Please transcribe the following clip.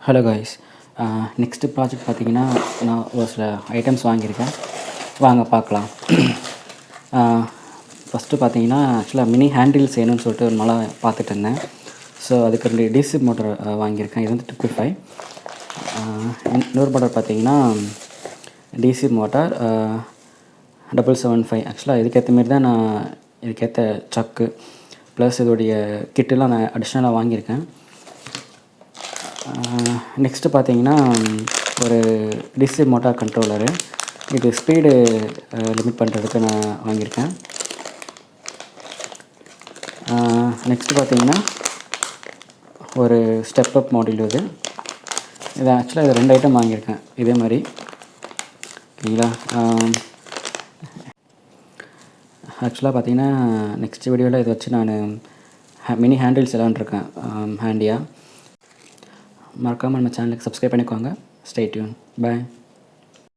Hello guys. Next project பார்த்தீங்கன்னா, நான் ஒரு சில ஐட்டம்ஸ் வாங்கியிருக்கேன். வாங்க பார்க்கலாம். ஃபஸ்ட்டு பார்த்தீங்கன்னா, ஆக்சுவலாக மினி ஹேண்டில் செய்யணும்னு சொல்லிட்டு ஒரு நாளாக பார்த்துட்டு இருந்தேன். ஸோ அதுக்கு 2 டிசி மோட்டர் வாங்கியிருக்கேன். இது வந்து 255. இன்னொரு மாடல் பார்த்தீங்கன்னா, டிசி மோட்டார் 775. ஆக்சுவலாக இதுக்கேற்ற மாரி தான் நான் இதுக்கேற்ற சக்கு ப்ளஸ் இதோடைய கிட்டெல்லாம் நான் அடிஷ்னலாக வாங்கியிருக்கேன். நெக்ஸ்ட்டு பார்த்தீங்கன்னா, ஒரு டிசி மோட்டார் கண்ட்ரோலரு. இது ஸ்பீடு லிமிட் பண்ணுறதுக்கு நான் வாங்கியிருக்கேன். நெக்ஸ்ட்டு பார்த்தீங்கன்னா, ஒரு ஸ்டெப் அப் மாடியூல் இது. ஆக்சுவலாக இது 2 ஐட்டம் வாங்கியிருக்கேன் இதே மாதிரி. ஓகேங்களா? ஆக்சுவலாக பார்த்தீங்கன்னா, நெக்ஸ்ட் வீடியோவில் இதை வச்சு நான் மினி ஹேண்டில்ஸ் விளாண்டுருக்கேன் ஹேண்டியாக. மறக்காமல் நம்ம சேனலுக்கு சப்ஸ்கிரைப் பண்ணிக்கோங்க. Stay tune. பாய்.